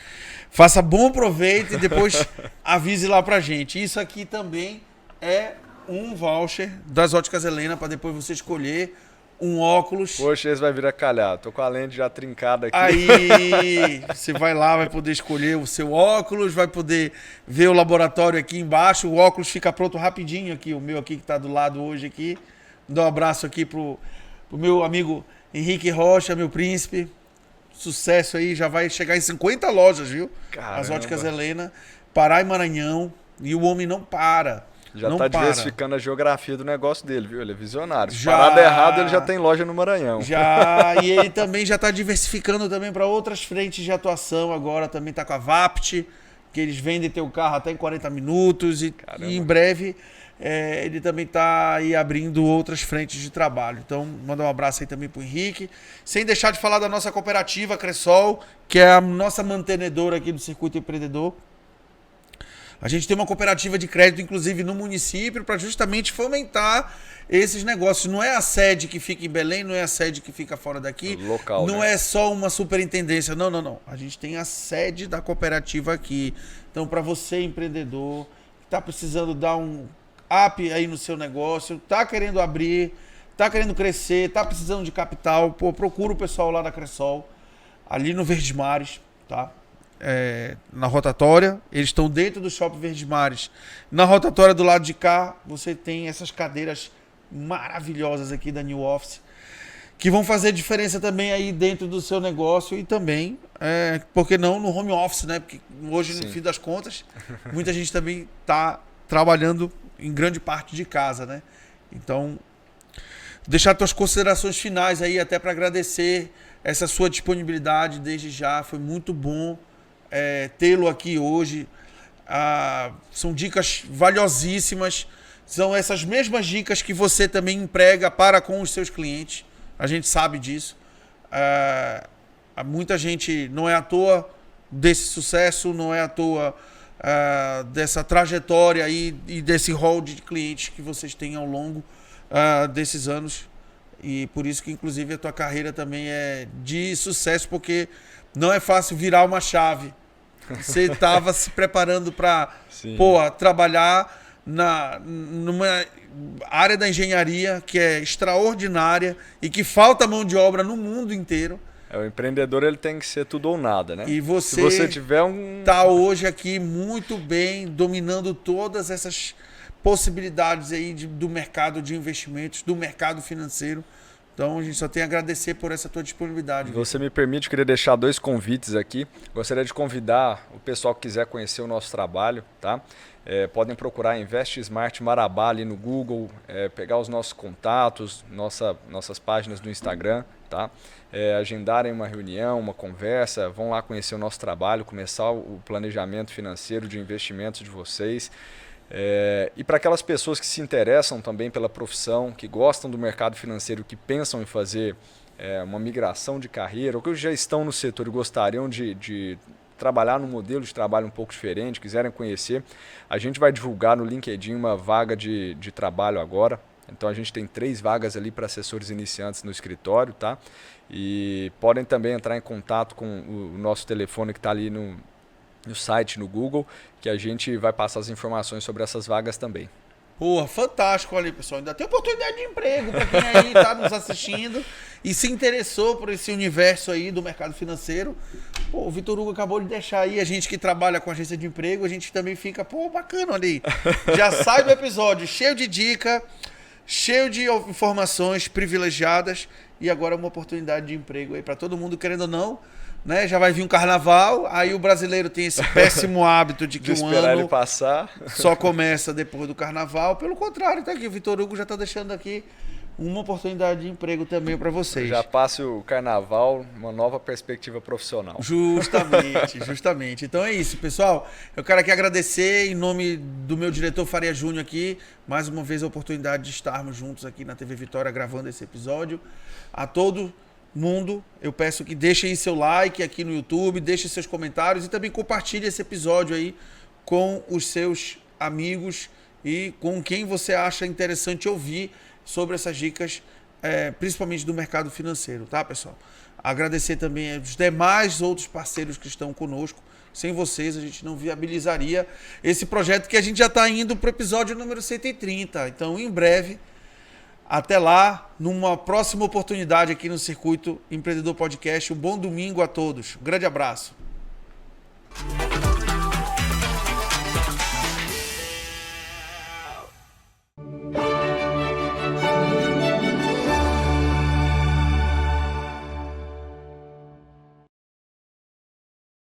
Faça bom proveito e depois avise lá pra gente. Isso aqui também é um voucher das Óticas Helena para depois você escolher um óculos. Poxa, esse vai vir a calhar. Tô com a lente já trincada aqui. Aí você vai lá, vai poder escolher o seu óculos, vai poder ver o laboratório aqui embaixo. O óculos fica pronto rapidinho aqui. O meu aqui que tá do lado hoje aqui. Dou um abraço aqui pro meu amigo Henrique Rocha, meu príncipe. Sucesso aí, já vai chegar em 50 lojas, viu? Caramba. As Óticas Helena, Pará e Maranhão. E o homem não para. Já não tá para. diversificando a geografia do negócio dele, viu? Ele é visionário. Se Já... parada errado, ele já tem loja no Maranhão. Já, e ele também já está diversificando também para outras frentes de atuação. Agora também está com a Vapt, que eles vendem teu carro até em 40 minutos. E em breve ele também está aí abrindo outras frentes de trabalho. Então, manda um abraço aí também pro Henrique. Sem deixar de falar da nossa cooperativa Cressol, que é a nossa mantenedora aqui do Circuito Empreendedor. A gente tem uma cooperativa de crédito, inclusive, no município, para justamente fomentar esses negócios. Não é a sede que fica em Belém, não é a sede que fica fora daqui. Local, não né? é só uma superintendência. Não, não, não. A gente tem a sede da cooperativa aqui. Então, para você, empreendedor, que está precisando dar um up aí no seu negócio, está querendo abrir, está querendo crescer, está precisando de capital, pô, procura o pessoal lá da Cressol, ali no Verdes Mares, tá? Na rotatória, eles estão dentro do Shopping Verdes Mares. Na rotatória do lado de cá, você tem essas cadeiras maravilhosas aqui da New Office, que vão fazer diferença também aí dentro do seu negócio e também, por que não, no home office, né? Porque hoje, no fim das contas, muita gente também está trabalhando em grande parte de casa, né? Então, deixar tuas considerações finais aí, até para agradecer essa sua disponibilidade desde já. Foi muito bom tê-lo aqui hoje. São dicas valiosíssimas. São essas mesmas dicas que você também emprega para com os seus clientes. A gente sabe disso. Muita gente, não é à toa desse sucesso, não é à toa dessa trajetória aí e desse rol de clientes que vocês têm ao longo desses anos. E por isso que, inclusive, a tua carreira também é de sucesso, porque não é fácil virar uma chave. Você estava se preparando para trabalhar numa área da engenharia que é extraordinária e que falta mão de obra no mundo inteiro. O empreendedor ele tem que ser tudo ou nada, né? E se você tiver tá hoje aqui muito bem, dominando todas essas possibilidades aí do mercado de investimentos, do mercado financeiro. Então, a gente só tem a agradecer por essa tua disponibilidade. Você me permite, eu queria deixar 2 convites aqui. Gostaria de convidar o pessoal que quiser conhecer o nosso trabalho, tá? Podem procurar Invest Smart Marabá ali no Google, pegar os nossos contatos, nossas páginas do Instagram, tá? Agendarem uma reunião, uma conversa, vão lá conhecer o nosso trabalho, começar o planejamento financeiro de investimentos de vocês. E para aquelas pessoas que se interessam também pela profissão, que gostam do mercado financeiro, que pensam em fazer uma migração de carreira, ou que já estão no setor e gostariam de trabalhar num modelo de trabalho um pouco diferente, quiserem conhecer, a gente vai divulgar no LinkedIn uma vaga de trabalho agora. Então a gente tem 3 vagas ali para assessores iniciantes no escritório, tá? E podem também entrar em contato com o nosso telefone que está ali no site, no Google, que a gente vai passar as informações sobre essas vagas também. Porra, fantástico ali, pessoal. Ainda tem oportunidade de emprego para quem aí está nos assistindo e se interessou por esse universo aí do mercado financeiro. O Vitor Hugo acabou de deixar aí, a gente que trabalha com agência de emprego, a gente também fica, bacana ali. Já sai do episódio cheio de dica, cheio de informações privilegiadas e agora uma oportunidade de emprego aí para todo mundo, querendo ou não. Né? Já vai vir um carnaval, aí o brasileiro tem esse péssimo hábito de que um ano ele passar. Só começa depois do carnaval. Pelo contrário, tá aqui, o Vitor Hugo já está deixando aqui uma oportunidade de emprego também para vocês. Já passe o carnaval, uma nova perspectiva profissional. Justamente. Então é isso, pessoal. Eu quero aqui agradecer em nome do meu diretor Faria Júnior aqui, mais uma vez a oportunidade de estarmos juntos aqui na TV Vitória gravando esse episódio. A todo mundo, eu peço que deixem seu like aqui no YouTube, deixem seus comentários e também compartilhe esse episódio aí com os seus amigos e com quem você acha interessante ouvir sobre essas dicas, principalmente do mercado financeiro, tá, pessoal? Agradecer também aos demais outros parceiros que estão conosco. Sem vocês, a gente não viabilizaria esse projeto que a gente já está indo para o episódio número 130. Então, em breve, até lá, numa próxima oportunidade aqui no Circuito Empreendedor Podcast. Um bom domingo a todos. Um grande abraço.